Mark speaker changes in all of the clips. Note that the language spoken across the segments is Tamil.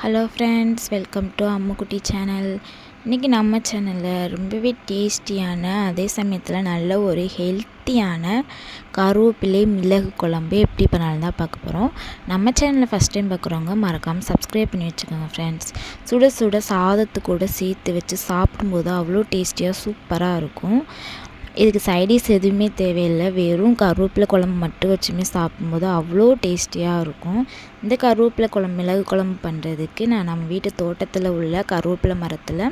Speaker 1: Hello friends, welcome to Ammukutty channel. இன்றைக்கி நம்ம சேனலில் ரொம்பவே டேஸ்டியான, அதே சமயத்தில் நல்ல ஒரு ஹெல்த்தியான கருவேப்பிலை மிளகு குழம்பு எப்படி பண்ணாலும் தான் பார்க்க போகிறோம். நம்ம சேனலில் ஃபஸ்ட் டைம் பார்க்குறவங்க மறக்காமல் சப்ஸ்கிரைப் பண்ணி வச்சுக்கோங்க ஃப்ரெண்ட்ஸ். சுட சுட சாதத்து கூட சேர்த்து வச்சு சாப்பிடும்போது அவ்வளோ டேஸ்டியாக சூப்பராக இருக்கும். இதுக்கு சைடிஸ் எதுவுமே தேவையில்லை, வெறும் கருவேப்பிலை குழம்பு மட்டும் வச்சுமே சாப்பிடும்போது அவ்வளோ டேஸ்டியாக இருக்கும். இந்த கருவேப்பிலை குழம்பு மிளகு குழம்பு பண்ணுறதுக்கு நான் நம்ம வீட்டு தோட்டத்தில் உள்ள கருவேப்பிலை மரத்தில்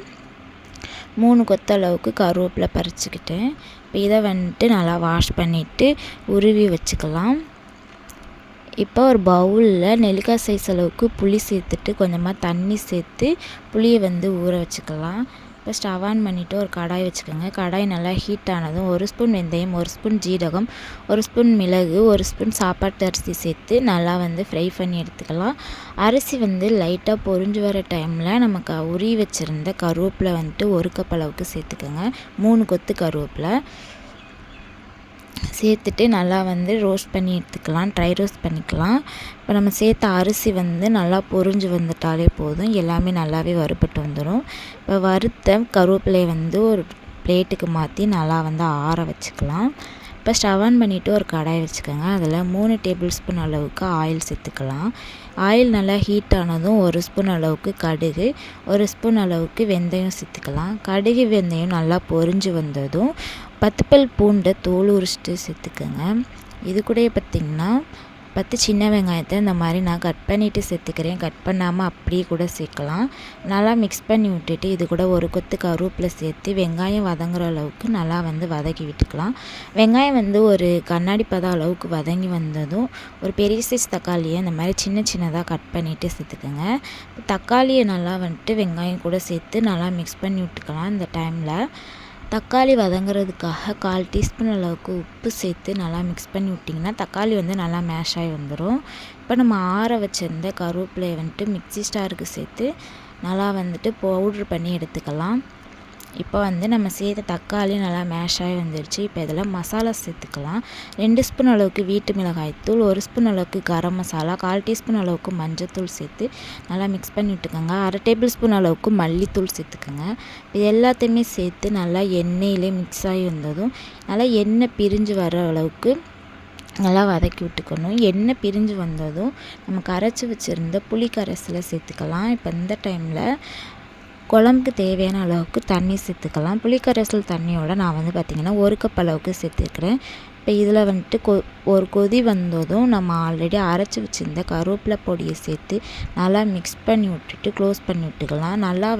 Speaker 1: 3 கொத்து அளவுக்கு கருவேப்பிலை பறிச்சுக்கிட்டேன். இப்போ இதை நல்லா வாஷ் பண்ணிவிட்டு உருவி வச்சுக்கலாம். இப்போ ஒரு பவுலில் நெல்லிக்காய் சைஸ் அளவுக்கு புளி சேர்த்துட்டு கொஞ்சமாக தண்ணி சேர்த்து புளியை ஊற வச்சுக்கலாம். இப்போ ஸ்டவ் ஆன் பண்ணிவிட்டு ஒரு கடாய் வச்சுக்கோங்க. கடாய் நல்லா ஹீட் ஆனதும் 1 ஸ்பூன் வெந்தயம், 1 ஸ்பூன் ஜீரகம், 1 ஸ்பூன் மிளகு, 1 ஸ்பூன் சாப்பாட்டு அரிசி சேர்த்து நல்லா ஃப்ரை பண்ணி எடுத்துக்கலாம். அரிசி லைட்டாக பொரிஞ்சு வர டைமில் நமக்கு உருவி வச்சுருந்த கருவேப்பிலை 1 கப் அளவுக்கு சேர்த்துக்கோங்க. 3 கொத்து கருவேப்பிலை சேர்த்துட்டு நல்லா ரோஸ்ட் பண்ணி எடுத்துக்கலாம், ட்ரை ரோஸ்ட் பண்ணிக்கலாம். இப்போ நம்ம சேர்த்த அரிசி நல்லா பொரிஞ்சு வந்துட்டாலே போதும், எல்லாமே நல்லாவே வறுபட்டு வந்துடும். இப்போ வறுத்த கருவேப்பிலையை ஒரு பிளேட்டுக்கு மாற்றி நல்லா ஆற வச்சுக்கலாம். இப்போ ஸ்டவ் ஆன் பண்ணிவிட்டு ஒரு கடாய் வச்சுக்கோங்க. அதில் 3 டேபிள் ஸ்பூன் அளவுக்கு ஆயில் சேர்த்துக்கலாம். ஆயில் நல்லா ஹீட் ஆனதும் 1 ஸ்பூன் அளவுக்கு கடுகு, 1 ஸ்பூன் அளவுக்கு வெந்தயம் சேர்த்துக்கலாம். கடுகு வெந்தயம் நல்லா பொரிஞ்சு வந்ததும் 10 பல் பூண்டை தோல் உரிச்சிட்டு சேர்த்துக்கோங்க. இது கூட பார்த்திங்கன்னா 10 சின்ன வெங்காயத்தை இந்த மாதிரி நான் கட் பண்ணிவிட்டு சேர்த்துக்கிறேன். கட் பண்ணாமல் அப்படியே கூட சேர்க்கலாம். நல்லா மிக்ஸ் பண்ணி விட்டுட்டு இது கூட 1 கொத்து கருவேப்பிலை சேர்த்து வெங்காயம் வதங்குற அளவுக்கு நல்லா வதக்கி விட்டுக்கலாம். வெங்காயம் ஒரு கண்ணாடி பதம் அளவுக்கு வதங்கி வந்ததும் ஒரு பெரிய சைஸ் தக்காளியை இந்த மாதிரி சின்ன சின்னதாக கட் பண்ணிவிட்டு சேர்த்துக்கோங்க. தக்காளியை நல்லா வெங்காயம் கூட சேர்த்து நல்லா மிக்ஸ் பண்ணி விட்டுக்கலாம். இந்த டைமில் தக்காளி வதங்குறதுக்காக 1/4 டீஸ்பூன் அளவுக்கு உப்பு சேர்த்து நல்லா மிக்ஸ் பண்ணி விட்டிங்கன்னா தக்காளி நல்லா மேஷ் ஆகி வந்துடும். இப்போ நம்ம ஆற வச்சிருந்த கருவேப்பிலையை மிக்ஸி ஸ்டாருக்கு சேர்த்து நல்லா பவுட்ரு பண்ணி எடுத்துக்கலாம். இப்போ நம்ம சேர்த்த தக்காளி நல்லா மேஷ் ஆகி வந்துடுச்சு. இப்போ இதில் மசாலா சேர்த்துக்கலாம். 2 ஸ்பூன் அளவுக்கு வீட்டு மிளகாய்த்தூள், 1 ஸ்பூன் அளவுக்கு கரம் மசாலா, 1/4 டீஸ்பூன் அளவுக்கு மஞ்சத்தூள் சேர்த்து நல்லா மிக்ஸ் பண்ணி விட்டுக்கோங்க. 1/2 டேபிள் ஸ்பூன் அளவுக்கு மல்லித்தூள் சேர்த்துக்கோங்க. இது எல்லாத்தையுமே சேர்த்து நல்லா எண்ணெயிலே மிக்ஸ் ஆகி வந்ததும் நல்லா எண்ணெய் பிரிஞ்சு வர அளவுக்கு நல்லா வதக்கி விட்டுக்கணும். எண்ணெய் பிரிஞ்சு வந்ததும் நம்ம கரைச்சி வச்சுருந்த புளி கரைசலை சேர்த்துக்கலாம். இப்போ இந்த டைமில் குழம்புக்கு தேவையான அளவுக்கு தண்ணி சேர்த்துக்கலாம். புளிக்கரைசல் தண்ணியோட நான் பார்த்திங்கன்னா 1 கப் அளவுக்கு சேர்த்துக்கிறேன். இப்போ இதில் ஒரு கொதி வந்ததும் நம்ம ஆல்ரெடி அரைச்சி வச்சுருந்த கருவேப்பிலை பொடியை சேர்த்து நல்லா மிக்ஸ் பண்ணி விட்டுட்டு க்ளோஸ் பண்ணி விட்டுக்கலாம். நல்லா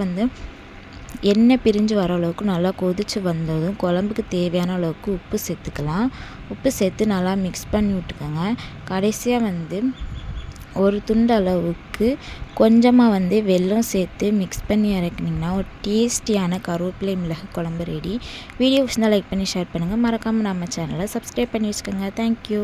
Speaker 1: எண்ணெய் பிரிஞ்சு வர அளவுக்கு நல்லா கொதித்து வந்ததும் குழம்புக்கு தேவையான அளவுக்கு உப்பு சேர்த்துக்கலாம். உப்பு சேர்த்து நல்லா மிக்ஸ் பண்ணி விட்டுக்கோங்க. கடைசியாக ஒரு துண்டு அளவுக்கு கொஞ்சமாக வெல்லம் சேர்த்து மிக்ஸ் பண்ணி இறக்குனிங்கன்னா ஒரு டேஸ்டியான கருவேப்பிலை மிளகு குழம்பு ரெடி. வீடியோ பிடிச்சிருந்தா லைக் பண்ணி ஷேர் பண்ணுங்கள். மறக்காமல் நம்ம சேனலை சப்ஸ்கிரைப் பண்ணி வச்சுக்கோங்க. தேங்க்யூ.